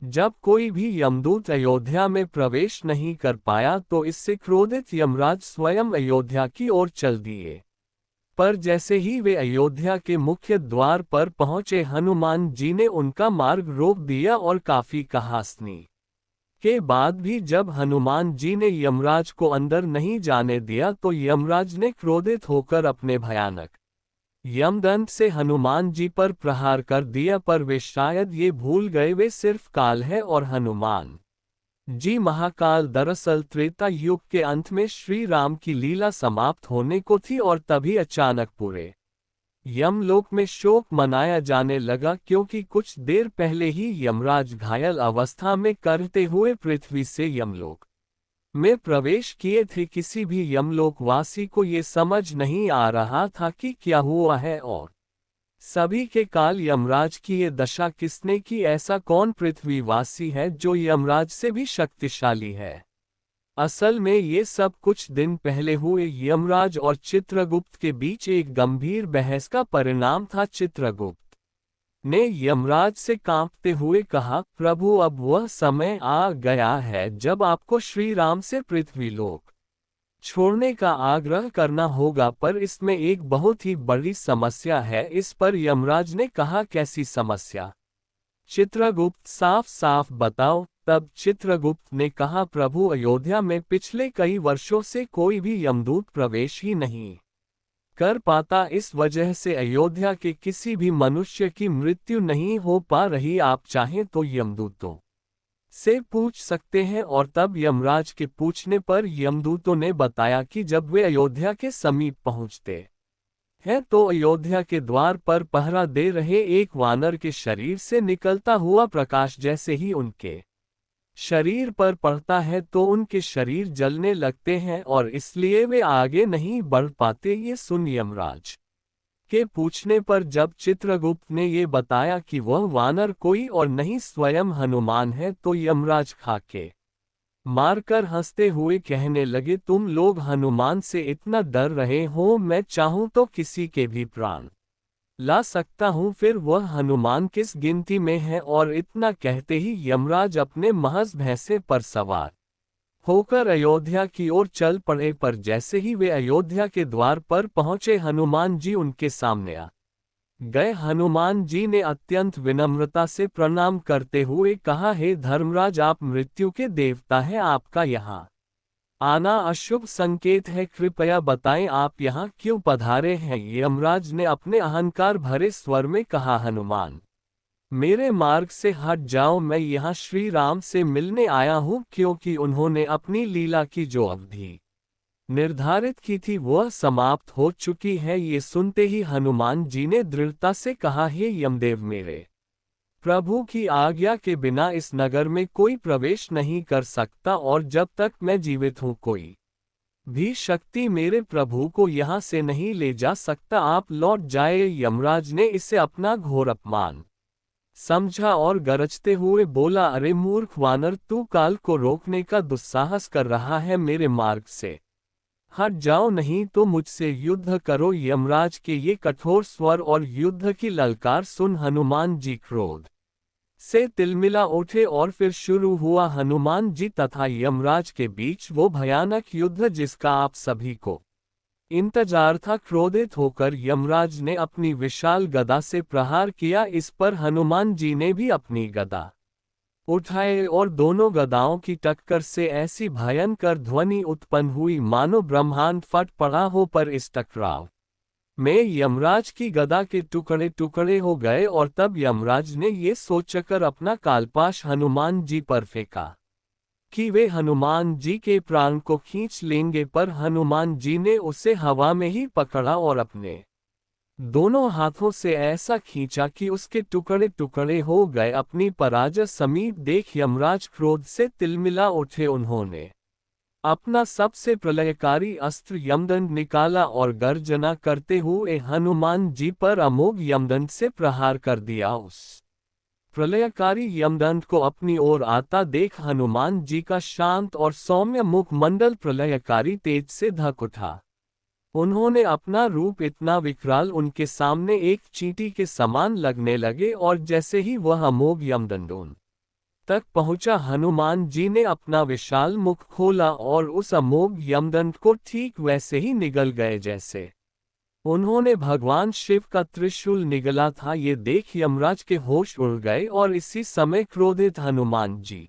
जब कोई भी यमदूत अयोध्या में प्रवेश नहीं कर पाया तो इससे क्रोधित यमराज स्वयं अयोध्या की ओर चल दिए। पर जैसे ही वे अयोध्या के मुख्य द्वार पर पहुंचे, हनुमान जी ने उनका मार्ग रोक दिया और काफी कहासनी के बाद भी जब हनुमान जी ने यमराज को अंदर नहीं जाने दिया तो यमराज ने क्रोधित होकर अपने भयानक यमदंड से हनुमान जी पर प्रहार कर दिया। पर वे शायद ये भूल गए वे सिर्फ काल है और हनुमान जी महाकाल। दरअसल त्रेता युग के अंत में श्री राम की लीला समाप्त होने को थी और तभी अचानक पूरे यमलोक में शोक मनाया जाने लगा, क्योंकि कुछ देर पहले ही यमराज घायल अवस्था में करते हुए पृथ्वी से यमलोक में प्रवेश किए थे। किसी भी यमलोकवासी को ये समझ नहीं आ रहा था कि क्या हुआ है और सभी के काल यमराज की ये दशा किसने की। ऐसा कौन पृथ्वीवासी है जो यमराज से भी शक्तिशाली है? असल में ये सब कुछ दिन पहले हुए यमराज और चित्रगुप्त के बीच एक गंभीर बहस का परिणाम था। चित्रगुप्त ने यमराज से कांपते हुए कहा, प्रभु अब वह समय आ गया है जब आपको श्री राम से पृथ्वीलोक छोड़ने का आग्रह करना होगा, पर इसमें एक बहुत ही बड़ी समस्या है। इस पर यमराज ने कहा, कैसी समस्या? चित्रगुप्त साफ साफ बताओ। तब चित्रगुप्त ने कहा, प्रभु अयोध्या में पिछले कई वर्षों से कोई भी यमदूत प्रवेश ही नहीं कर पाता। इस वजह से अयोध्या के किसी भी मनुष्य की मृत्यु नहीं हो पा रही। आप चाहें तो यमदूतों से पूछ सकते हैं। और तब यमराज के पूछने पर यमदूतों ने बताया कि जब वे अयोध्या के समीप पहुंचते हैं तो अयोध्या के द्वार पर पहरा दे रहे एक वानर के शरीर से निकलता हुआ प्रकाश जैसे ही उनके शरीर पर पड़ता है तो उनके शरीर जलने लगते हैं और इसलिए वे आगे नहीं बढ़ पाते। ये सुन यमराज के पूछने पर जब चित्रगुप्त ने ये बताया कि वह वानर कोई और नहीं स्वयं हनुमान है तो यमराज खाके मारकर हंसते हुए कहने लगे, तुम लोग हनुमान से इतना डर रहे हो, मैं चाहूं तो किसी के भी प्राण ला सकता हूं, फिर वह हनुमान किस गिनती में है? और इतना कहते ही यमराज अपने महज भैंसे पर सवार होकर अयोध्या की ओर चल पड़े। पर जैसे ही वे अयोध्या के द्वार पर पहुंचे हनुमान जी उनके सामने आ गए। हनुमान जी ने अत्यंत विनम्रता से प्रणाम करते हुए कहा, हे धर्मराज, आप मृत्यु के देवता हैं, आपका यहाँ आना अशुभ संकेत है, कृपया बताएं आप यहाँ क्यों पधारे हैं? यमराज ने अपने अहंकार भरे स्वर में कहा, हनुमान मेरे मार्ग से हट जाओ, मैं यहाँ श्री राम से मिलने आया हूँ, क्योंकि उन्होंने अपनी लीला की जो अवधि निर्धारित की थी वह समाप्त हो चुकी है। ये सुनते ही हनुमान जी ने दृढ़ता से कहा, हे यमदेव, मेरे प्रभु की आज्ञा के बिना इस नगर में कोई प्रवेश नहीं कर सकता और जब तक मैं जीवित हूँ कोई भी शक्ति मेरे प्रभु को यहाँ से नहीं ले जा सकता। आप लौट जाए। यमराज ने इसे अपना घोर अपमान समझा और गरजते हुए बोला, अरे मूर्ख वानर, तू काल को रोकने का दुस्साहस कर रहा है, मेरे मार्ग से हट जाओ नहीं तो मुझसे युद्ध करो। यमराज के ये कठोर स्वर और युद्ध की ललकार सुन हनुमान जी क्रोध से तिलमिला उठे और फिर शुरू हुआ हनुमान जी तथा यमराज के बीच वो भयानक युद्ध जिसका आप सभी को इंतजार था। क्रोधित होकर यमराज ने अपनी विशाल गदा से प्रहार किया। इस पर हनुमान जी ने भी अपनी गदा उठाए और दोनों गदाओं की टक्कर से ऐसी भयंकर ध्वनि उत्पन्न हुई मानो ब्रह्मांड फट पड़ा हो। पर इस टकराव में यमराज की गदा के टुकड़े टुकड़े हो गए और तब यमराज ने ये सोचकर अपना कालपाश हनुमान जी पर फेंका कि वे हनुमान जी के प्राण को खींच लेंगे, पर हनुमान जी ने उसे हवा में ही पकड़ा और अपने दोनों हाथों से ऐसा खींचा कि उसके टुकड़े टुकड़े हो गए। अपनी पराजय समीप देख यमराज क्रोध से तिलमिला उठे। उन्होंने अपना सबसे प्रलयकारी अस्त्र यमदंड निकाला और गर्जना करते हुए हनुमान जी पर अमोघ यमदंड से प्रहार कर दिया। उस प्रलयकारी यमदंड को अपनी ओर आता देख हनुमान जी का शांत और सौम्य मुखमंडल प्रलयकारी तेज से धक उठा। उन्होंने अपना रूप इतना विकराल उनके सामने एक चींटी के समान लगने लगे और जैसे ही वह अमोघ यमदंड उन तक पहुंचा, हनुमान जी ने अपना विशाल मुख खोला और उस अमोघ यमदंड को ठीक वैसे ही निगल गए जैसे उन्होंने भगवान शिव का त्रिशूल निगला था। ये देख यमराज के होश उड़ गए और इसी समय क्रोधित हनुमान जी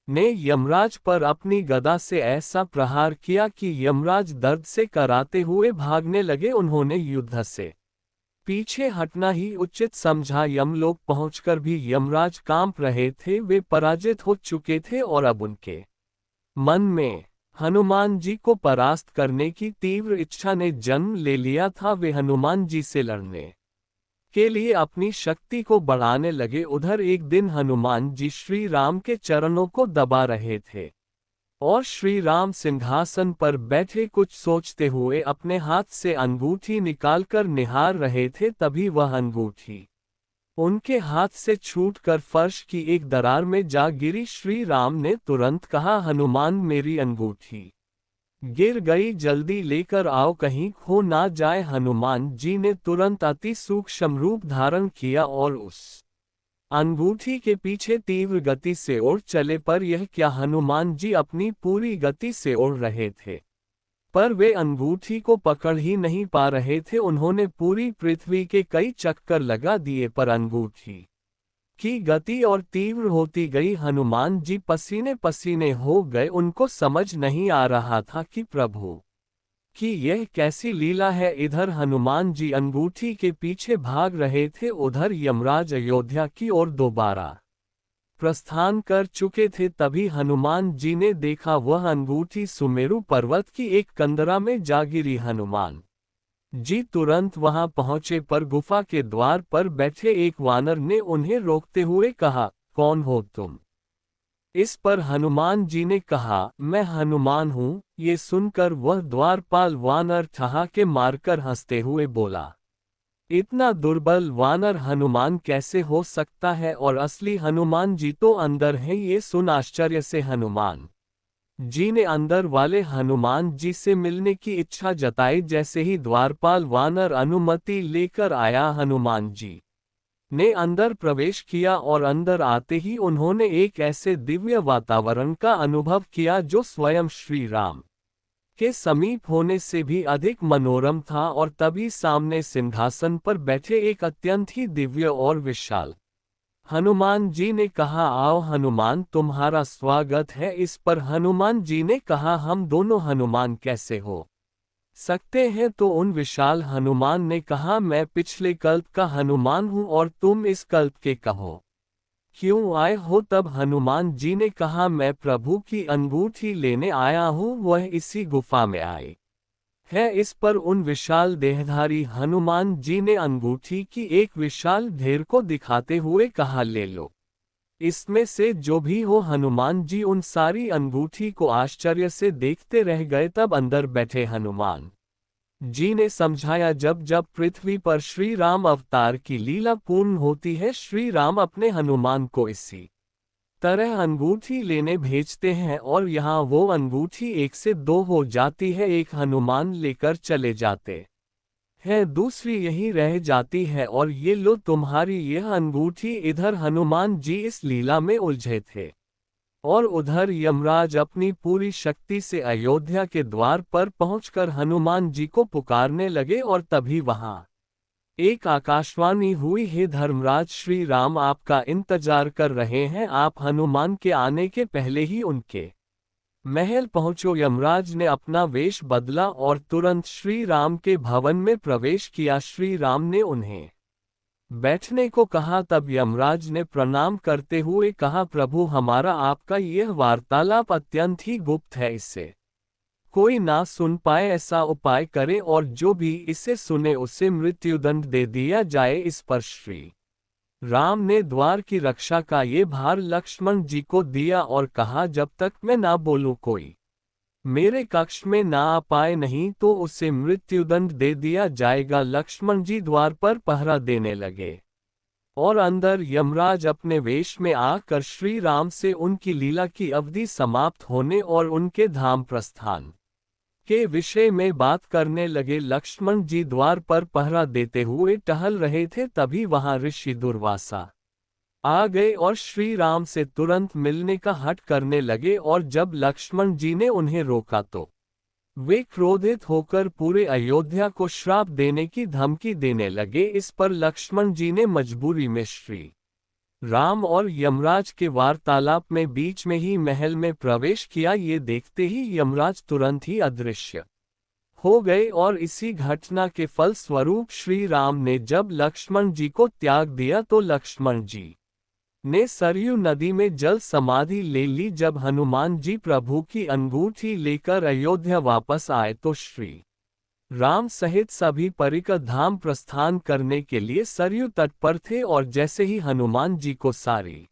ने यमराज पर अपनी गदा से ऐसा प्रहार किया कि यमराज दर्द से कराते हुए भागने लगे। उन्होंने युद्ध से पीछे हटना ही उचित समझा। यमलोक पहुंचकर भी यमराज कांप रहे थे, वे पराजित हो चुके थे और अब उनके मन में हनुमान जी को परास्त करने की तीव्र इच्छा ने जन्म ले लिया था। वे हनुमान जी से लड़ने के लिए अपनी शक्ति को बढ़ाने लगे। उधर एक दिन हनुमान जी श्री राम के चरणों को दबा रहे थे और श्री राम सिंहासन पर बैठे कुछ सोचते हुए अपने हाथ से अंगूठी निकालकर निहार रहे थे। तभी वह अंगूठी उनके हाथ से छूटकर फर्श की एक दरार में जा गिरी। श्री राम ने तुरंत कहा, हनुमान मेरी अंगूठी गिर गई, जल्दी लेकर आओ कहीं खो ना जाए। हनुमान जी ने तुरंत अति सूक्ष्म रूप धारण किया और उस अंगूठी के पीछे तीव्र गति से उड़ चले। पर यह क्या, हनुमान जी अपनी पूरी गति से उड़ रहे थे पर वे अंगूठी को पकड़ ही नहीं पा रहे थे। उन्होंने पूरी पृथ्वी के कई चक्कर लगा दिए पर अंगूठी की गति और तीव्र होती गई। हनुमान जी पसीने पसीने हो गए। उनको समझ नहीं आ रहा था कि प्रभु कि यह कैसी लीला है। इधर हनुमान जी अंगूठी के पीछे भाग रहे थे, उधर यमराज अयोध्या की ओर दोबारा प्रस्थान कर चुके थे। तभी हनुमान जी ने देखा वह अंगूठी सुमेरु पर्वत की एक कंदरा में जा गिरी। हनुमान जी तुरंत वहां पहुंचे पर गुफा के द्वार पर बैठे एक वानर ने उन्हें रोकते हुए कहा, कौन हो तुम? इस पर हनुमान जी ने कहा, मैं हनुमान हूँ। ये सुनकर वह द्वारपाल वानर ठहाके मारकर हंसते हुए बोला, इतना दुर्बल वानर हनुमान कैसे हो सकता है, और असली हनुमान जी तो अंदर हैं। ये सुन आश्चर्य से हनुमान जी ने अंदर वाले हनुमान जी से मिलने की इच्छा जताई। जैसे ही द्वारपाल वानर अनुमति लेकर आया, हनुमान जी ने अंदर प्रवेश किया और अंदर आते ही उन्होंने एक ऐसे दिव्य वातावरण का अनुभव किया जो स्वयं श्री राम के समीप होने से भी अधिक मनोरम था। और तभी सामने सिंहासन पर बैठे एक अत्यंत ही दिव्य और विशाल हनुमान जी ने कहा, आओ हनुमान, तुम्हारा स्वागत है। इस पर हनुमान जी ने कहा, हम दोनों हनुमान कैसे हो सकते हैं? तो उन विशाल हनुमान ने कहा, मैं पिछले कल्प का हनुमान हूं और तुम इस कल्प के कहो क्यों आए हो? तब हनुमान जी ने कहा, मैं प्रभु की अंगूठी लेने आया हूँ, वह इसी गुफा में आई है। इस पर उन विशाल देहधारी हनुमान जी ने अंगूठी की एक विशाल ढेर को दिखाते हुए कहा, ले लो, इसमें से जो भी हो। हनुमान जी उन सारी अंगूठी को आश्चर्य से देखते रह गए। तब अंदर बैठे हनुमान जी ने समझाया, जब जब पृथ्वी पर श्री राम अवतार की लीला पूर्ण होती है, श्री राम अपने हनुमान को इसी तरह अंगूठी लेने भेजते हैं और यहाँ वो अंगूठी 1 से 2 हो जाती है। एक हनुमान लेकर चले जाते हैं, दूसरी यही रह जाती है, और ये लो तुम्हारी यह अंगूठी। इधर हनुमान जी इस लीला में उलझे थे और उधर यमराज अपनी पूरी शक्ति से अयोध्या के द्वार पर पहुंचकर हनुमान जी को पुकारने लगे। और तभी वहां एक आकाशवाणी हुई, हे धर्मराज, श्री राम आपका इंतजार कर रहे हैं। आप हनुमान के आने के पहले ही उनके महल पहुंचो। यमराज ने अपना वेश बदला और तुरंत श्री राम के भवन में प्रवेश किया। श्री राम ने उन्हें बैठने को कहा। तब यमराज ने प्रणाम करते हुए कहा, प्रभु, हमारा आपका यह वार्तालाप अत्यंत ही गुप्त है, इससे कोई ना सुन पाए, ऐसा उपाय करें और जो भी इसे सुने उसे मृत्युदंड दे दिया जाए। इस पर श्री राम ने द्वार की रक्षा का ये भार लक्ष्मण जी को दिया और कहा, जब तक मैं ना बोलूं कोई मेरे कक्ष में ना आ पाए, नहीं तो उसे मृत्युदंड दे दिया जाएगा। लक्ष्मण जी द्वार पर पहरा देने लगे और अंदर यमराज अपने वेश में आकर श्री राम से उनकी लीला की अवधि समाप्त होने और उनके धाम प्रस्थान के विषय में बात करने लगे। लक्ष्मण जी द्वार पर पहरा देते हुए टहल रहे थे। तभी वहां ऋषि दुर्वासा आ गए और श्री राम से तुरंत मिलने का हठ करने लगे, और जब लक्ष्मण जी ने उन्हें रोका तो वे क्रोधित होकर पूरे अयोध्या को श्राप देने की धमकी देने लगे। इस पर लक्ष्मण जी ने मजबूरी में श्री राम और यमराज के वार्तालाप में बीच में ही महल में प्रवेश किया। ये देखते ही यमराज तुरंत ही अदृश्य हो गए, और इसी घटना के फल स्वरूप श्री राम ने जब लक्ष्मण जी को त्याग दिया तो लक्ष्मण जी ने सरयू नदी में जल समाधि ले ली। जब हनुमान जी प्रभु की अंगूठी लेकर अयोध्या वापस आए तो श्री राम सहित सभी परिकर धाम प्रस्थान करने के लिए सरयू तट पर थे, और जैसे ही हनुमान जी को सारी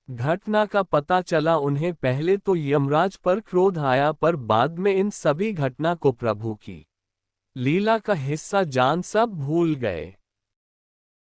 घटना का पता चला, उन्हें पहले तो यमराज पर क्रोध आया, पर बाद में इन सभी घटना को प्रभु की लीला का हिस्सा जान सब भूल गए।